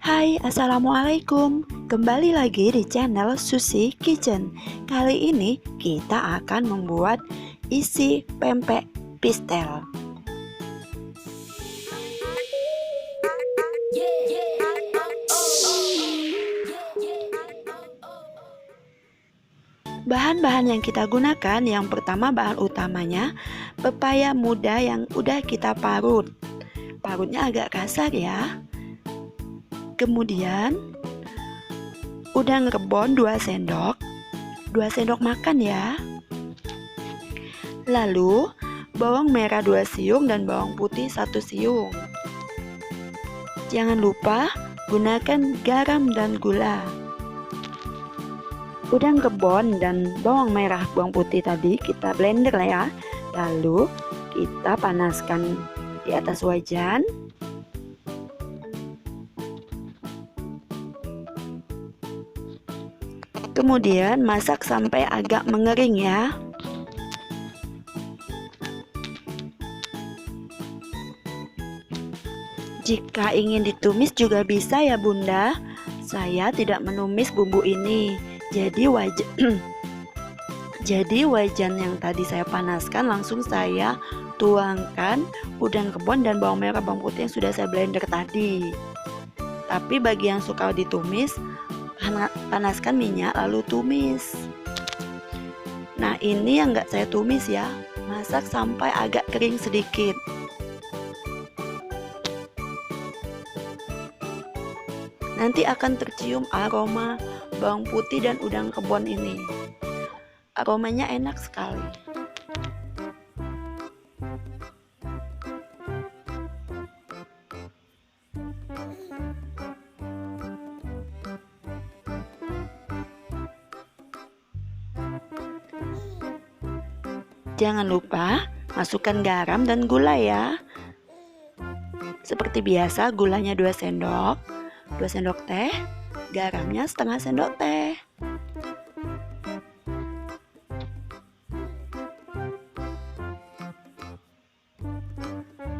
Hai, Assalamualaikum. Kembali lagi di channel Susi Kitchen. Kali ini kita akan membuat isi pempek pistel. Bahan-bahan yang kita gunakan, yang pertama bahan utamanya pepaya muda yang udah kita parut. Parutnya agak kasar ya. Kemudian udang rebon 2 sendok, 2 sendok makan ya. Lalu bawang merah 2 siung dan bawang putih 1 siung. Jangan lupa gunakan garam dan gula. Udang rebon dan bawang merah bawang putih tadi kita blender lah ya. Lalu kita panaskan di atas wajan. Kemudian masak sampai agak mengering ya. Jika ingin ditumis juga bisa ya Bunda. Saya tidak menumis bumbu ini. Jadi wajan yang tadi saya panaskan langsung saya tuangkan udang rebon dan bawang merah bawang putih yang sudah saya blender tadi. Tapi bagi yang suka ditumis, panaskan minyak lalu tumis. Nah, ini yang nggak saya tumis ya. Masak sampai agak kering sedikit. Nanti akan tercium aroma bawang putih dan udang rebon ini. Aromanya enak sekali. Jangan lupa masukkan garam dan gula ya. Seperti biasa, gulanya 2 sendok, 2 sendok teh, garamnya setengah sendok teh.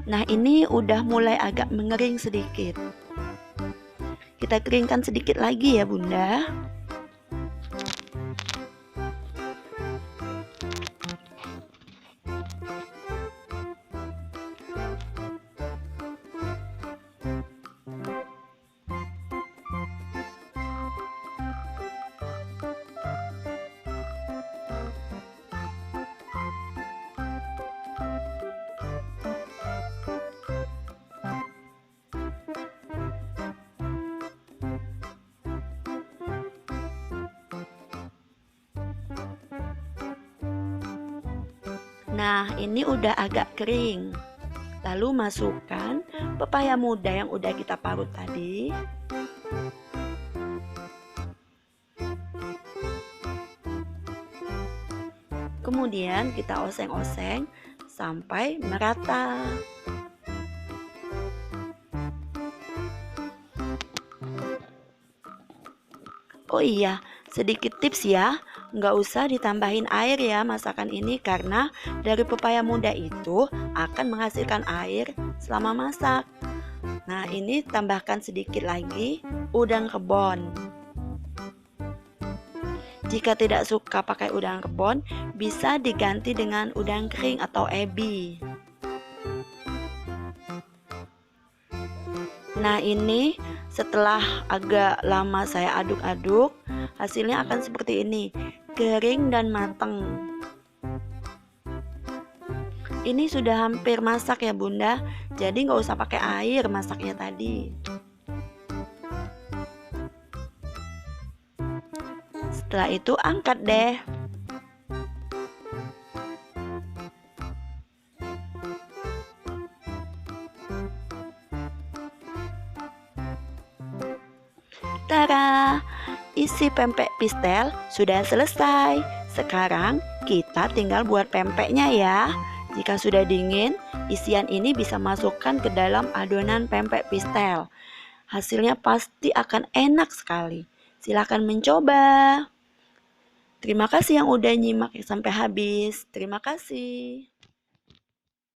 Nah, ini udah mulai agak mengering sedikit. Kita keringkan sedikit lagi ya Bunda. Nah, ini udah agak kering. Lalu masukkan pepaya muda yang udah kita parut tadi. Kemudian kita oseng-oseng sampai merata. Oh iya, sedikit tips ya, nggak usah ditambahin air ya masakan ini karena dari pepaya muda itu akan menghasilkan air selama masak. Nah, ini tambahkan sedikit lagi udang rebon. Jika tidak suka pakai udang rebon, bisa diganti dengan udang kering atau ebi. Nah, ini setelah agak lama saya aduk-aduk, hasilnya akan seperti ini, kering dan matang. Ini sudah hampir masak ya Bunda, jadi nggak usah pakai air masaknya tadi. Setelah itu angkat deh. Tara, isi pempek pistel sudah selesai. Sekarang kita tinggal buat pempeknya ya. Jika sudah dingin, isian ini bisa masukkan ke dalam adonan pempek pistel. Hasilnya pasti akan enak sekali. Silahkan mencoba. Terima kasih yang udah nyimak sampai habis. Terima kasih.